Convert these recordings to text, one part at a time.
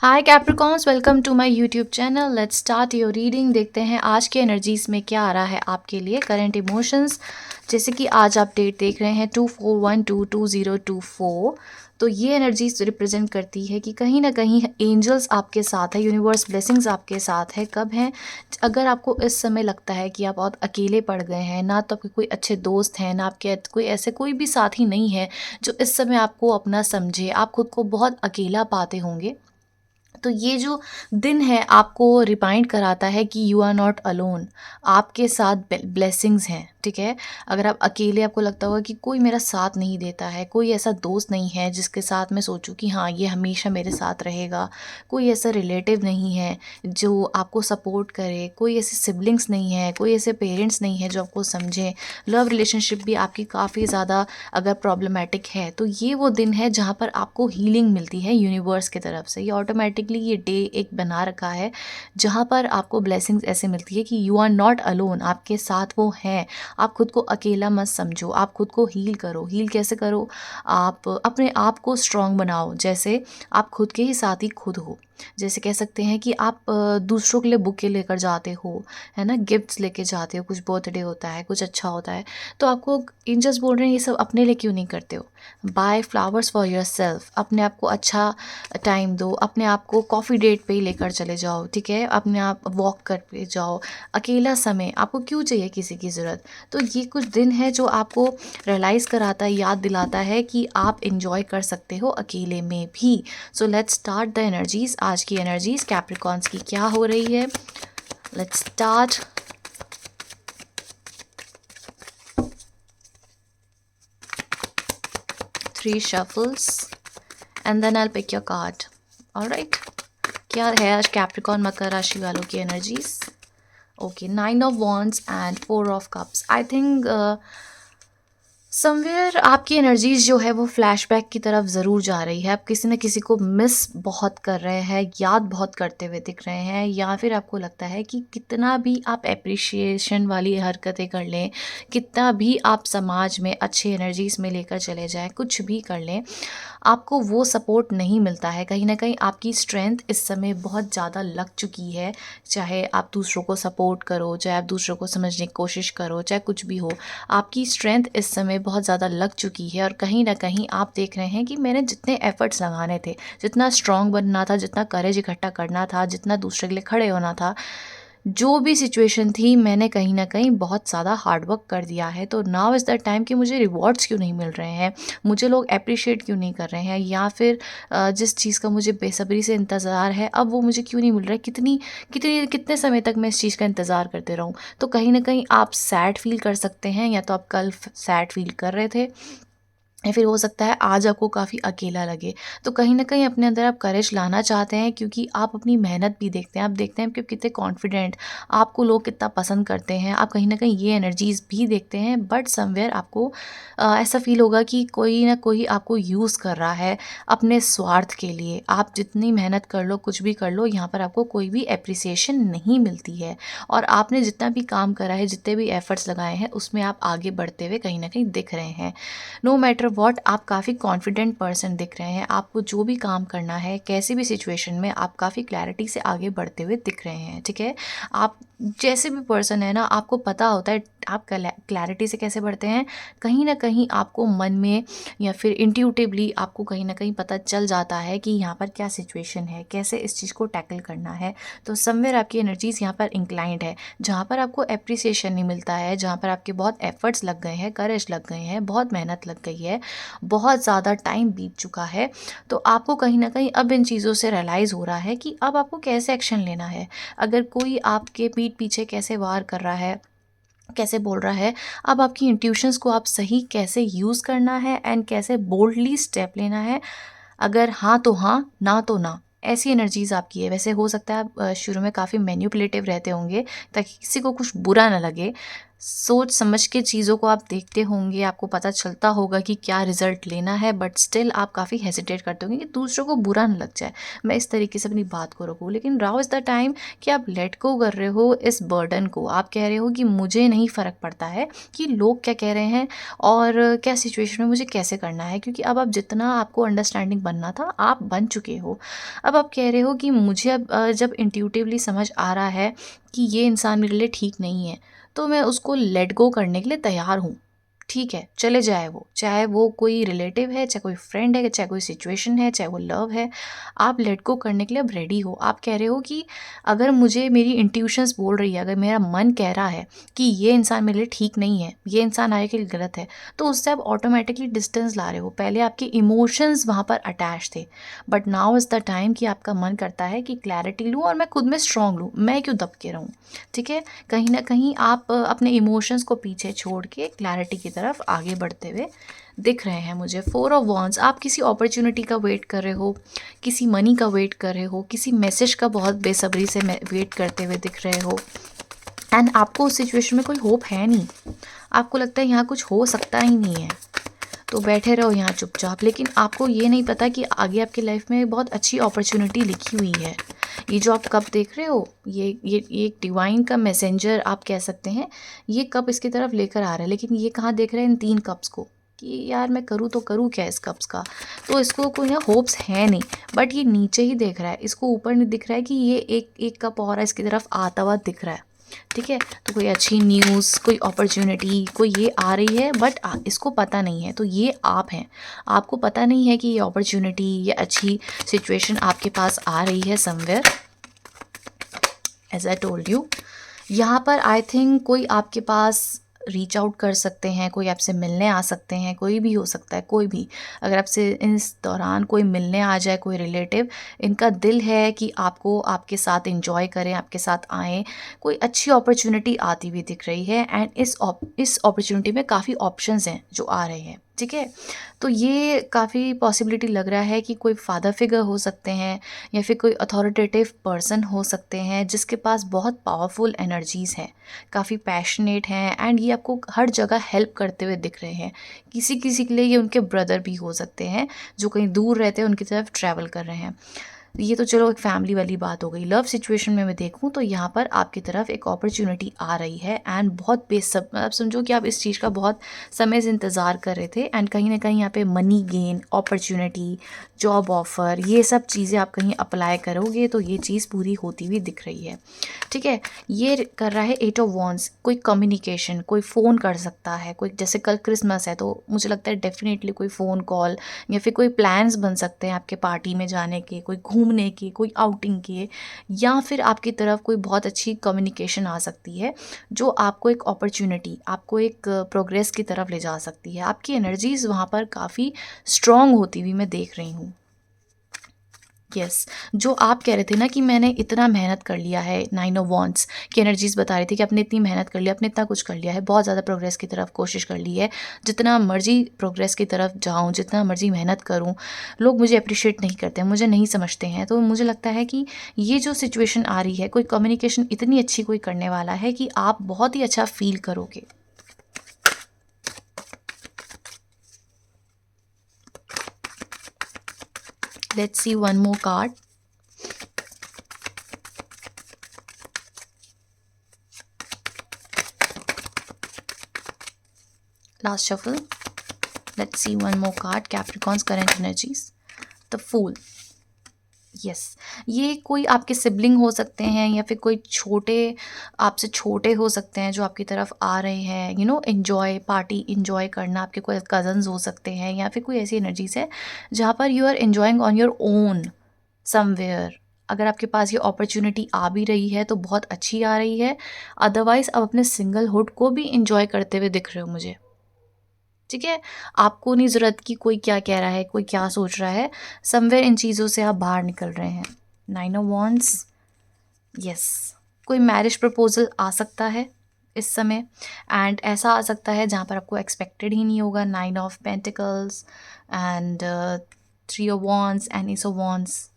Hi Capricorns, welcome to my YouTube channel. Let's start your reading. देखते हैं आज के एनर्जीज में क्या आ रहा है आपके लिए। करंट इमोशंस, जैसे कि आज आप डेट देख रहे हैं 24122024। तो ये एनर्जीज रिप्रेजेंट करती है कि कहीं ना कहीं एंजल्स आपके साथ है, यूनिवर्स ब्लेसिंग्स आपके साथ है। कब हैं? अगर आपको इस समय लगता है कि आप बहुत अकेले पड़ गए हैं, ना तो आपके कोई अच्छे दोस्त हैं, ना आपके कोई ऐसे कोई भी साथी नहीं है जो इस समय आपको अपना समझे, आप खुद को बहुत अकेला पाते होंगे, तो ये जो दिन है आपको रिमाइंड कराता है कि यू आर नॉट अलोन। आपके साथ ब्लेसिंग्स हैं, ठीक है। अगर आप अकेले, आपको लगता होगा कि कोई मेरा साथ नहीं देता है, कोई ऐसा दोस्त नहीं है जिसके साथ मैं सोचूं कि हाँ ये हमेशा मेरे साथ रहेगा, कोई ऐसा रिलेटिव नहीं है जो आपको सपोर्ट करे, कोई ऐसे सिबलिंग्स नहीं है, कोई ऐसे पेरेंट्स नहीं है जो आपको समझे, लव रिलेशनशिप भी आपकी काफ़ी ज़्यादा अगर प्रॉब्लमेटिक है, तो ये वो दिन है जहाँ पर आपको हीलिंग मिलती है यूनिवर्स की तरफ से। ये ऑटोमेटिकली ये डे एक बना रखा है जहाँ पर आपको ब्लेसिंग्स ऐसे मिलती है कि यू आर नॉट अलोन, आपके साथ वो हैं। आप खुद को अकेला मत समझो, आप खुद को हील करो। हील कैसे करो? आप अपने आप को स्ट्रांग बनाओ, जैसे आप खुद के ही साथी खुद हो। जैसे कह सकते हैं कि आप दूसरों के लिए बुके लेकर जाते हो, है ना, गिफ्ट्स लेके जाते हो, कुछ बर्थडे होता है, कुछ अच्छा होता है, तो आपको एंजल्स बोल रहे हैं ये सब अपने लिए क्यों नहीं करते हो? Buy flowers for yourself. अपने आप को अच्छा टाइम दो, अपने आप को कॉफ़ी डेट पे ही लेकर चले जाओ, ठीक है। अपने आप वॉक कर पे जाओ। अकेला समय आपको क्यों चाहिए किसी की ज़रूरत? तो ये कुछ दिन है जो आपको रियलाइज़ कराता है, याद दिलाता है कि आप इंजॉय कर सकते हो अकेले में भी। So let's start the energies. आज की एनर्जीज कैप्रिकॉन्स की क्या हो रही है? Let's start. 3 shuffles and then I'll pick your card. Alright, क्या है आज कैप्रिकॉन मकर राशि वालों की energies? Okay, 9 of wands and 4 of cups. I think somewhere आपकी एनर्जीज जो है वो फ्लैशबैक की तरफ ज़रूर जा रही है। आप किसी न किसी को मिस बहुत कर रहे हैं, याद बहुत करते हुए दिख रहे हैं, या फिर आपको लगता है कि कितना भी आप एप्रिशिएशन वाली हरकतें कर लें, कितना भी आप समाज में अच्छे एनर्जीज में लेकर चले जाएं, कुछ भी कर लें, आपको वो सपोर्ट नहीं मिलता है। कहीं ना कहीं आपकी स्ट्रेंथ इस समय बहुत ज़्यादा लग चुकी है। चाहे आप दूसरों को सपोर्ट करो, चाहे आप दूसरों को समझने की कोशिश करो, चाहे कुछ भी हो, आपकी स्ट्रेंथ इस समय बहुत ज़्यादा लग चुकी है। और कहीं ना कहीं आप देख रहे हैं कि मैंने जितने एफर्ट्स लगाने थे, जितना स्ट्रांग बनना था, जितना करेज इकट्ठा करना था, जितना दूसरे के लिए खड़े होना था, जो भी सिचुएशन थी, मैंने कहीं न कहीं बहुत ज़्यादा हार्ड वर्क कर दिया है। तो नाउ इज़ द टाइम कि मुझे रिवॉर्ड्स क्यों नहीं मिल रहे हैं? मुझे लोग एप्रिशिएट क्यों नहीं कर रहे हैं? या फिर जिस चीज़ का मुझे बेसब्री से इंतज़ार है, अब वो मुझे क्यों नहीं मिल रहा है? कितने समय तक मैं इस चीज़ का इंतज़ार करते रहूँ? तो कहीं न कहीं आप सैड फ़ील कर सकते हैं, या तो आप कल फ सैड फ़ील कर रहे थे, या फिर हो सकता है आज आपको काफ़ी अकेला लगे। तो कहीं न कहीं अपने अंदर आप करेज लाना चाहते हैं, क्योंकि आप अपनी मेहनत भी देखते हैं। आप देखते हैं कि आप कितने कॉन्फिडेंट, आपको लोग कितना पसंद करते हैं। आप कहीं न कहीं ये एनर्जीज़ भी देखते हैं, बट समव्हेयर आपको ऐसा फ़ील होगा कि कोई न कोई आपको यूज़ कर रहा है अपने स्वार्थ के लिए। आप जितनी मेहनत कर लो, कुछ भी कर लो, यहाँ पर आपको कोई भी एप्रिसिएशन नहीं मिलती है। और आपने जितना भी काम करा है, जितने भी एफर्ट्स लगाए हैं, उसमें आप आगे बढ़ते हुए कहीं न कहीं दिख रहे हैं। नो मैटर व्हाट, आप काफ़ी कॉन्फिडेंट पर्सन दिख रहे हैं। आपको जो भी काम करना है, कैसी भी सिचुएशन में, आप काफ़ी क्लैरिटी से आगे बढ़ते हुए दिख रहे हैं, ठीक है। आप जैसे भी पर्सन है ना, आपको पता होता है आप क्लैरिटी से कैसे बढ़ते हैं। कहीं ना कहीं आपको मन में, या फिर इंट्यूटिवली आपको कहीं ना कहीं पता चल जाता है कि यहाँ पर क्या सिचुएशन है, कैसे इस चीज़ को टैकल करना है। तो समवेयर आपकी एनर्जीज यहाँ पर इंक्लाइंड है। जहाँ पर आपको एप्रिसिएशन नहीं मिलता है, जहाँ पर आपके बहुत एफर्ट्स लग गए हैं, करेज लग गए हैं, बहुत मेहनत लग गई है, बहुत ज़्यादा टाइम बीत चुका है, तो आपको कहीं ना कहीं अब इन चीज़ों से रियलाइज़ हो रहा है कि अब आपको कैसे एक्शन लेना है। अगर कोई आपके पीठ पीछे कैसे वार कर रहा है, कैसे बोल रहा है, अब आपकी इंट्यूशंस को आप सही कैसे यूज़ करना है, एंड कैसे बोल्डली स्टेप लेना है। अगर हाँ तो हाँ, ना तो ना, ऐसी एनर्जीज़ आपकी है। वैसे हो सकता है आप शुरू में काफ़ी मैनिपुलेटिव रहते होंगे ताकि किसी को कुछ बुरा ना लगे। सोच समझ के चीज़ों को आप देखते होंगे, आपको पता चलता होगा कि क्या रिज़ल्ट लेना है, बट स्टिल आप काफ़ी हेजिटेट करते होंगे कि दूसरों को बुरा ना लग जाए, मैं इस तरीके से अपनी बात को रखूँ। लेकिन नाउ इज़ द टाइम कि आप लेट गो कर रहे हो इस बर्डन को। आप कह रहे हो कि मुझे नहीं फ़र्क पड़ता है कि लोग क्या कह रहे हैं और क्या सिचुएशन में मुझे कैसे करना है, क्योंकि अब आप जितना आपको अंडरस्टैंडिंग बनना था, आप बन चुके हो। अब आप कह रहे हो कि मुझे अब जब इंट्यूटिवली समझ आ रहा है कि ये इंसान मेरे लिए ठीक नहीं है, तो मैं उसको लेट गो करने के लिए तैयार हूँ। ठीक है, चले जाए वो, चाहे वो कोई रिलेटिव है, चाहे कोई फ्रेंड है, चाहे कोई सिचुएशन है, चाहे वो लव है, आप लेट गो करने के लिए अब रेडी हो। आप कह रहे हो कि अगर मुझे मेरी इंट्यूशंस बोल रही है, अगर मेरा मन कह रहा है कि ये इंसान मेरे लिए ठीक नहीं है, ये इंसान आगे के लिए गलत है, तो उससे आप ऑटोमेटिकली डिस्टेंस ला रहे हो। पहले आपके इमोशंस वहाँ पर अटैच थे, but now is the time कि आपका मन करता है कि क्लैरिटी लूँ और मैं खुद में स्ट्रांग लूँ, मैं क्यों दब के रहूँ। ठीक है, कहीं ना कहीं आप अपने इमोशंस को पीछे छोड़ के क्लैरिटी की तरफ आगे बढ़ते हुए दिख रहे हैं मुझे। 4 ऑफ वॉन्ड्स, आप किसी अपॉर्चुनिटी का वेट कर रहे हो, किसी मनी का वेट कर रहे हो, किसी मैसेज का बहुत बेसब्री से वेट करते हुए दिख रहे हो, एंड आपको उस सिचुएशन में कोई होप है नहीं। आपको लगता है यहाँ कुछ हो सकता ही नहीं है, तो बैठे रहो यहाँ चुपचाप। लेकिन आपको ये नहीं पता कि आगे आपकी लाइफ में बहुत अच्छी अपॉर्चुनिटी लिखी हुई है। ये जो आप कप देख रहे हो, ये एक डिवाइन का मैसेंजर आप कह सकते हैं, ये कप इसकी तरफ लेकर आ रहा है। लेकिन ये कहाँ देख रहे हैं इन 3 कप्स को कि यार मैं करूँ तो करूँ क्या इस कप्स का। तो इसको कोई ना होप्स है नहीं, बट ये नीचे ही देख रहा है, इसको ऊपर नहीं दिख रहा है कि ये एक एक कप और है इसकी तरफ आता हुआ दिख रहा है। ठीक है, तो कोई अच्छी न्यूज़, कोई अपॉर्चुनिटी, कोई ये आ रही है, बट इसको पता नहीं है। तो ये आप हैं, आपको पता नहीं है कि ये अपॉर्चुनिटी, ये अच्छी सिचुएशन आपके पास आ रही है somewhere. As I told you, यहाँ पर आई थिंक कोई आपके पास रीच आउट कर सकते हैं, कोई आपसे मिलने आ सकते हैं, कोई भी हो सकता है, कोई भी। अगर आपसे इस दौरान कोई मिलने आ जाए, कोई रिलेटिव, इनका दिल है कि आपको आपके साथ एंजॉय करें, आपके साथ आएँ, कोई अच्छी अपॉर्चुनिटी आती हुई दिख रही है, एंड इस अपॉर्चुनिटी में काफ़ी ऑप्शंस हैं जो आ रहे हैं। ठीक है, तो ये काफ़ी पॉसिबिलिटी लग रहा है कि कोई फादर फिगर हो सकते हैं, या फिर कोई अथॉरिटेटिव पर्सन हो सकते हैं जिसके पास बहुत पावरफुल एनर्जीज़ हैं, काफ़ी पैशनेट हैं, एंड ये आपको हर जगह हेल्प करते हुए दिख रहे हैं। किसी किसी के लिए ये उनके ब्रदर भी हो सकते हैं जो कहीं दूर रहते हैं, उनकी तरफ ट्रैवल कर रहे हैं। ये तो चलो एक फैमिली वाली बात हो गई। लव सिचुएशन में मैं देखूँ तो यहाँ पर आपकी तरफ एक अपॉर्चुनिटी आ रही है, एंड बहुत बेसब आप समझो कि आप इस चीज़ का बहुत समय से इंतज़ार कर रहे थे, एंड कहीं ना कहीं यहाँ पे money gain, opportunity, job offer, ये सब चीज़ें आप कहीं अप्लाई करोगे तो ये चीज़ पूरी होती हुई दिख रही है। ठीक है, ये कर रहा है 8 ऑफ वॉन्ड्स। कोई कम्युनिकेशन, कोई फ़ोन कर सकता है, कोई जैसे कल क्रिसमस है तो मुझे लगता है डेफिनेटली कोई फ़ोन कॉल, या फिर कोई प्लान्स बन सकते हैं आपके पार्टी में जाने के, कोई घूमने के, कोई आउटिंग के, या फिर आपकी तरफ कोई बहुत अच्छी कम्युनिकेशन आ सकती है जो आपको एक अपॉर्चुनिटी, आपको एक प्रोग्रेस की तरफ ले जा सकती है। आपकी एनर्जीज़ वहाँ पर काफ़ी स्ट्रॉन्ग होती हुई मैं देख रही हूँ। यस, जो आप कह रहे थे ना कि मैंने इतना मेहनत कर लिया है, 9 ऑफ वॉन्ड्स की एनर्जीज़ बता रही थी कि आपने इतनी मेहनत कर लिया, आपने इतना कुछ कर लिया है, बहुत ज़्यादा प्रोग्रेस की तरफ कोशिश कर ली है। जितना मर्ज़ी प्रोग्रेस की तरफ जाऊँ, जितना मर्ज़ी मेहनत करूँ, लोग मुझे एप्रिशिएट नहीं करते हैं, मुझे नहीं समझते हैं। तो मुझे लगता है कि ये जो सिचुएशन आ रही है, कोई कम्युनिकेशन इतनी अच्छी कोई करने वाला है कि आप बहुत ही अच्छा फ़ील करोगे। Let's see one more card. Last shuffle. Let's see one more card. Capricorn's current energies. The Fool. Yes, ये कोई आपके सिबलिंग हो सकते हैं, या फिर कोई छोटे, आपसे छोटे हो सकते हैं जो आपकी तरफ आ रहे हैं, एंजॉय पार्टी, एंजॉय करना। आपके कोई कज़न्स हो सकते हैं, या फिर कोई ऐसी एनर्जीज है जहाँ पर you are enjoying on your own somewhere. अगर आपके पास ये अपॉर्चुनिटी आ भी रही है तो बहुत अच्छी आ रही है, अदरवाइज आप अपने सिंगलहुड को भी इंजॉय करते हुए दिख रहे हो मुझे। ठीक है, आपको नहीं ज़रूरत कि कोई क्या कह रहा है, कोई क्या सोच रहा है, समवेयर इन चीज़ों से आप बाहर निकल रहे हैं। 9 ऑफ वॉन्ड्स। यस, कोई मैरिज प्रपोजल आ सकता है इस समय, एंड ऐसा आ सकता है जहाँ पर आपको एक्सपेक्टेड ही नहीं होगा। 9 of pentacles and 3 of wands and S of wands.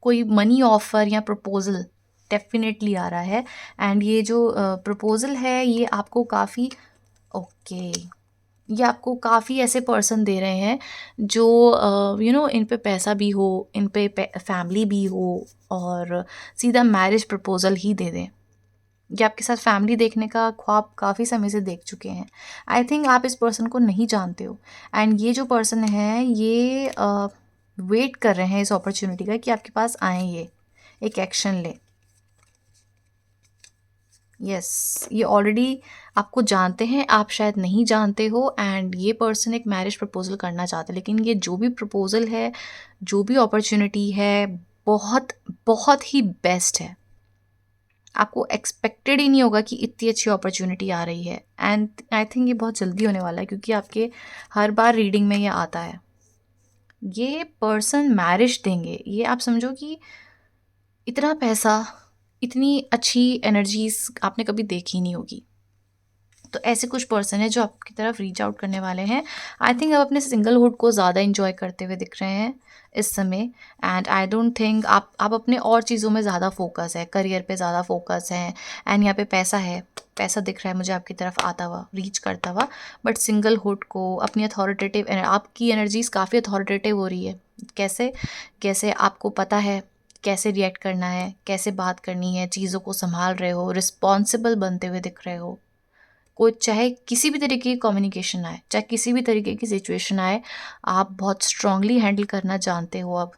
कोई मनी ऑफर या प्रपोजल डेफिनेटली आ रहा है। एंड ये जो प्रपोज़ल है ये आपको काफ़ी ओके ये आपको काफ़ी ऐसे पर्सन दे रहे हैं जो इन पे पैसा भी हो, इन पे फैमिली भी हो, और सीधा मैरिज प्रपोज़ल ही दे दें। ये आपके साथ फैमिली देखने का ख्वाब काफ़ी समय से देख चुके हैं। आई थिंक आप इस पर्सन को नहीं जानते हो, एंड ये जो पर्सन है ये वेट कर रहे हैं इस अपॉर्चुनिटी का कि आपके पास आए, ये एक एक्शन ले। यस, ये ऑलरेडी आपको जानते हैं, आप शायद नहीं जानते हो, एंड ये पर्सन एक मैरिज प्रपोजल करना चाहते हैं, लेकिन ये जो भी प्रपोजल है, जो भी अपॉर्चुनिटी है, बहुत बहुत ही बेस्ट है। आपको एक्सपेक्टेड ही नहीं होगा कि इतनी अच्छी अपॉर्चुनिटी आ रही है, एंड आई थिंक ये बहुत जल्दी होने वाला है, क्योंकि आपके हर बार रीडिंग में ये आता है। ये पर्सन मैरिज देंगे, ये आप समझो कि इतना पैसा, इतनी अच्छी एनर्जीज आपने कभी देखी नहीं होगी। तो ऐसे कुछ पर्सन है जो आपकी तरफ रीच आउट करने वाले हैं। आई थिंक आप अपने सिंगलहुड को ज़्यादा इंजॉय करते हुए दिख रहे हैं इस समय, एंड आई डोंट थिंक आप अपने और चीज़ों में ज़्यादा फोकस है, करियर पे ज़्यादा फोकस है, एंड यहाँ पे पैसा है, पैसा दिख रहा है मुझे आपकी तरफ आता हुआ, रीच करता हुआ। बट सिंगलहुड को अपनी अथॉरिटेटिव, आपकी एनर्जीज काफ़ी अथॉरिटेटिव हो रही है। कैसे कैसे आपको पता है कैसे रिएक्ट करना है, कैसे बात करनी है, चीज़ों को संभाल रहे हो, रिस्पॉन्सिबल बनते हुए दिख रहे हो। कोई चाहे किसी भी तरीके की कम्युनिकेशन आए, चाहे किसी भी तरीके की सिचुएशन आए, आप बहुत स्ट्रांगली हैंडल करना जानते हो अब।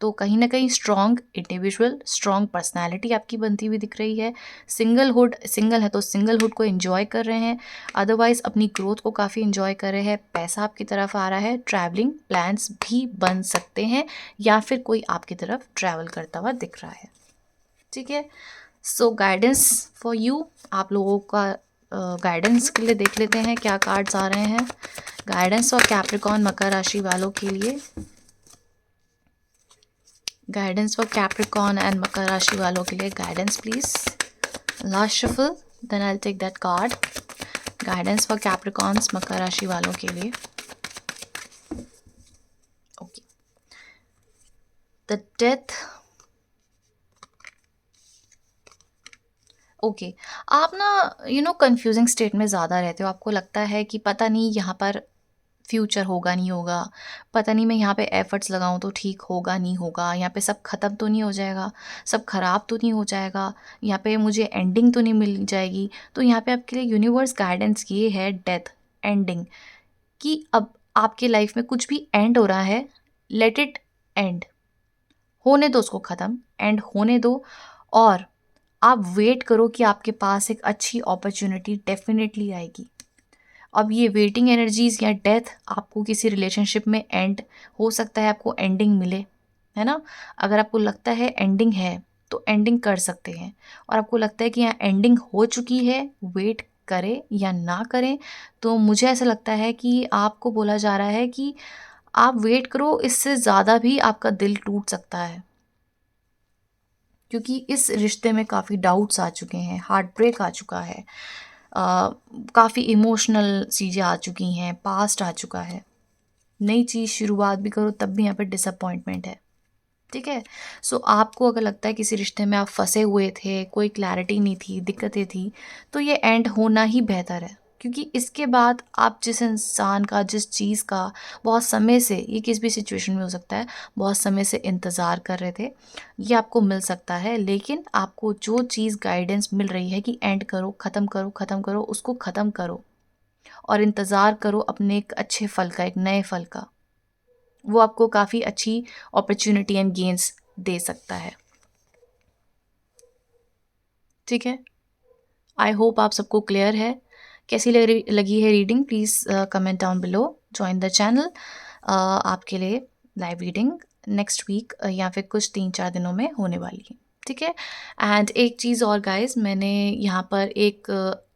तो कहीं ना कहीं स्ट्रांग इंडिविजुअल, स्ट्रांग पर्सनालिटी आपकी बनती हुई दिख रही है। सिंगल है तो सिंगलहुड को एंजॉय कर रहे हैं, अदरवाइज अपनी ग्रोथ को काफ़ी एंजॉय कर रहे हैं। पैसा आपकी तरफ आ रहा है, ट्रैवलिंग प्लान्स भी बन सकते हैं, या फिर कोई आपकी तरफ ट्रैवल करता हुआ दिख रहा है। ठीक है, सो गाइडेंस फॉर यू, आप लोगों का गाइडेंस के लिए देख लेते हैं क्या कार्ड्स आ रहे हैं। गाइडेंस और कैप्रिकॉर्न मकर राशि वालों के लिए, गाइडेंस फॉर कैप्रिकॉर्न एंड मकर राशि वालों के लिए guidance please. Last shuffle, then I will take that card. Guidance for Capricorns मकर राशि वालों के लिए। Okay, the death. ओके, आप ना कंफ्यूजिंग स्टेट में ज़्यादा रहते हो। आपको लगता है कि पता नहीं यहाँ पर फ्यूचर होगा नहीं होगा, पता नहीं मैं यहाँ पे एफर्ट्स लगाऊँ तो ठीक होगा नहीं होगा, यहाँ पे सब ख़त्म तो नहीं हो जाएगा, सब ख़राब तो नहीं हो जाएगा, यहाँ पे मुझे एंडिंग तो नहीं मिल जाएगी। तो यहाँ पे आपके लिए यूनिवर्स गाइडेंस ये है, डेथ, एंडिंग, कि अब आपके लाइफ में कुछ भी एंड हो रहा है, लेट इट एंड, होने दो उसको ख़त्म, एंड होने दो, और आप वेट करो कि आपके पास एक अच्छी अपॉर्चुनिटी डेफिनेटली आएगी। अब ये वेटिंग एनर्जीज या डेथ, आपको किसी रिलेशनशिप में एंड हो सकता है, आपको एंडिंग मिले, है ना। अगर आपको लगता है एंडिंग है तो एंडिंग कर सकते हैं, और आपको लगता है कि यहाँ एंडिंग हो चुकी है, वेट करें या ना करें, तो मुझे ऐसा लगता है कि आपको बोला जा रहा है कि आप वेट करो, इससे ज़्यादा भी आपका दिल टूट सकता है, क्योंकि इस रिश्ते में काफ़ी डाउट्स आ चुके हैं, हार्ट ब्रेक आ चुका है, काफ़ी इमोशनल चीज़ें आ चुकी हैं, पास्ट आ चुका है। नई चीज़ शुरुआत भी करो तब भी यहाँ पे डिसअपॉइंटमेंट है। ठीक है, सो आपको अगर लगता है किसी रिश्ते में आप फंसे हुए थे, कोई क्लैरिटी नहीं थी, दिक्कतें थी, तो ये एंड होना ही बेहतर है, क्योंकि इसके बाद आप जिस इंसान का, जिस चीज़ का बहुत समय से, ये किसी भी सिचुएशन में हो सकता है, बहुत समय से इंतज़ार कर रहे थे, ये आपको मिल सकता है। लेकिन आपको जो चीज़ गाइडेंस मिल रही है कि एंड करो, ख़त्म करो, ख़त्म करो, उसको ख़त्म करो, और इंतज़ार करो अपने एक अच्छे फल का, एक नए फल का, वो आपको काफ़ी अच्छी अपॉर्चुनिटी एंड गेन्स दे सकता है। ठीक है, आई होप आप सबको क्लियर है। कैसी लगी है reading, please comment down below. Join the channel, आपके लिए लाइव रीडिंग नेक्स्ट वीक या फिर कुछ 3-4 दिनों में होने वाली है। ठीक है, एंड एक चीज़ और गाइस, मैंने यहाँ पर एक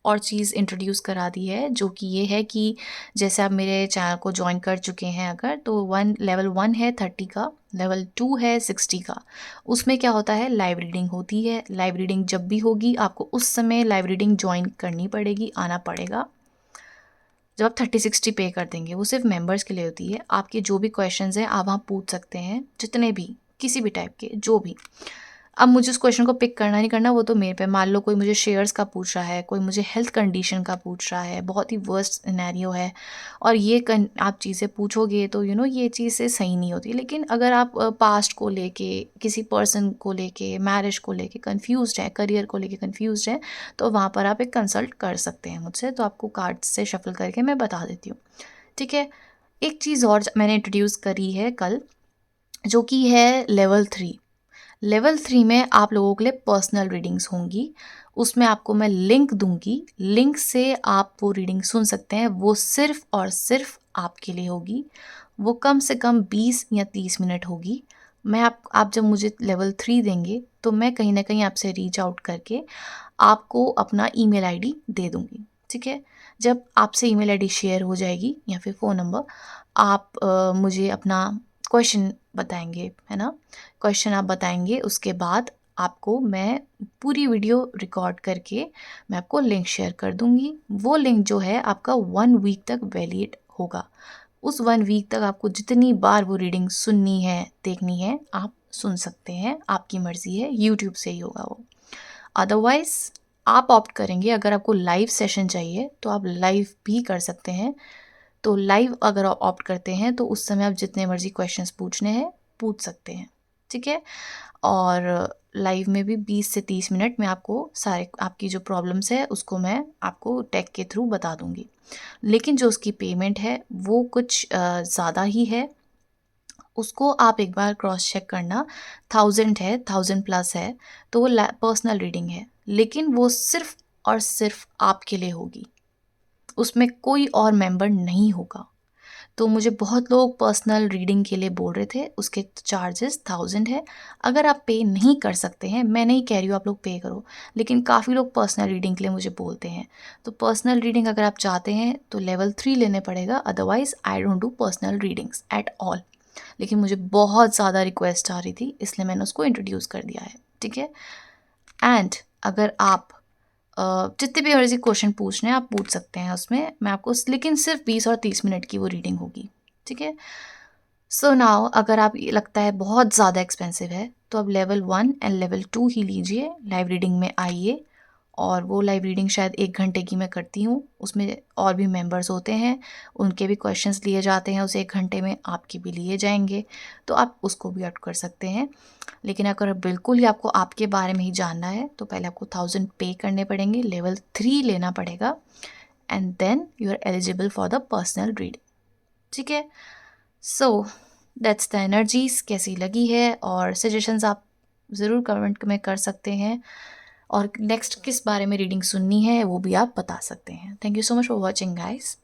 और चीज़ इंट्रोड्यूस करा दी है, जो कि ये है कि जैसे आप मेरे चैनल को ज्वाइन कर चुके हैं अगर, तो लेवल 1 है 30 का, लेवल 2 है 60 का। उसमें क्या होता है, लाइव रीडिंग होती है। लाइव रीडिंग जब भी होगी आपको उस समय लाइव रीडिंग ज्वाइन करनी पड़ेगी, आना पड़ेगा। जब आप 30-60 पे कर देंगे, वो सिर्फ मेंबर्स के लिए होती है। आपके जो भी क्वेश्चंस हैं आप वहाँ पूछ सकते हैं, जितने भी, किसी भी टाइप के, जो भी अब मुझे उस क्वेश्चन को पिक करना नहीं करना वो तो मेरे पे। मान लो कोई मुझे शेयर्स का पूछ रहा है, कोई मुझे हेल्थ कंडीशन का पूछ रहा है, बहुत ही वर्स्ट सिनेरियो है, और ये आप चीज़ें पूछोगे तो ये चीज़ें सही नहीं होती। लेकिन अगर आप पास्ट को लेके, किसी पर्सन को लेके, मैरिज को लेके कन्फ्यूज़्ड है, करियर को लेके कन्फ्यूज़्ड है, तो वहाँ पर आप एक कंसल्ट कर सकते हैं मुझसे। तो आपको कार्ड्स से शफल करके मैं बता देती हूँ, ठीक है। एक चीज़ और मैंने इंट्रोड्यूस करी है कल, जो कि है लेवल 3। लेवल 3 में आप लोगों के लिए पर्सनल रीडिंग्स होंगी। उसमें आपको मैं लिंक दूंगी, लिंक से आप वो रीडिंग सुन सकते हैं। वो सिर्फ और सिर्फ आपके लिए होगी। वो कम से कम 20 या 30 मिनट होगी। मैं आप जब मुझे लेवल 3 देंगे तो मैं कहीं ना कहीं आपसे रीच आउट करके आपको अपना ईमेल आईडी दे दूंगी, ठीक है। जब आपसे ईमेल आईडी शेयर हो जाएगी या फिर फ़ोन नंबर, आप मुझे अपना क्वेश्चन बताएंगे, है ना। क्वेश्चन आप बताएंगे, उसके बाद आपको मैं पूरी वीडियो रिकॉर्ड करके मैं आपको लिंक शेयर कर दूंगी। वो लिंक जो है आपका 1 वीक तक वैलिड होगा। उस 1 वीक तक आपको जितनी बार वो रीडिंग सुननी है, देखनी है, आप सुन सकते हैं, आपकी मर्ज़ी है। यूट्यूब से ही होगा वो। अदरवाइज़ आप ऑप्ट करेंगे, अगर आपको लाइव सेशन चाहिए तो आप लाइव भी कर सकते हैं। तो लाइव अगर आप ऑप्ट करते हैं तो उस समय आप जितने मर्जी क्वेश्चंस पूछने हैं पूछ सकते हैं, ठीक है। और लाइव में भी 20 से 30 मिनट में आपको सारे आपकी जो प्रॉब्लम्स है उसको मैं आपको टेक के थ्रू बता दूंगी। लेकिन जो उसकी पेमेंट है वो कुछ ज़्यादा ही है। उसको आप एक बार क्रॉस चेक करना। 1000 है, 1000 प्लस है, तो वो पर्सनल रीडिंग है, लेकिन वो सिर्फ और सिर्फ आपके लिए होगी। उसमें कोई और मेंबर नहीं होगा। तो मुझे बहुत लोग पर्सनल रीडिंग के लिए बोल रहे थे, उसके चार्जेस 1000 है। अगर आप पे नहीं कर सकते हैं, मैं नहीं कह रही हूँ आप लोग पे करो, लेकिन काफ़ी लोग पर्सनल रीडिंग के लिए मुझे बोलते हैं। तो पर्सनल रीडिंग अगर आप चाहते हैं तो लेवल 3 लेने पड़ेगा। Otherwise I don't do personal readings at all. लेकिन मुझे बहुत ज़्यादा रिक्वेस्ट आ रही थी, इसलिए मैंने उसको इंट्रोड्यूस कर दिया है, ठीक है। एंड अगर आप जितने भी मर्जी क्वेश्चन पूछने हैं आप पूछ सकते हैं उसमें, मैं आपको, लेकिन सिर्फ 20 और 30 मिनट की वो रीडिंग होगी, ठीक है। सो नाउ अगर आप ये लगता है बहुत ज़्यादा एक्सपेंसिव है तो आप लेवल 1 एंड लेवल 2 ही लीजिए। लाइव रीडिंग में आइए, और वो लाइव रीडिंग शायद 1 घंटे की मैं करती हूँ। उसमें और भी मेंबर्स होते हैं, उनके भी क्वेश्चंस लिए जाते हैं उस 1 घंटे में, आपके भी लिए जाएंगे, तो आप उसको भी ऑप्ट कर सकते हैं। लेकिन अगर बिल्कुल ही आपको आपके बारे में ही जानना है तो पहले आपको 1000 पे करने पड़ेंगे, लेवल 3 लेना पड़ेगा, and then you are eligible for the personal reading, ठीक है। So that's the energies. कैसी लगी है और सजेशंस आप ज़रूर कमेंट में कर सकते हैं, और नेक्स्ट किस बारे में रीडिंग सुननी है वो भी आप बता सकते हैं। Thank you so much for watching guys.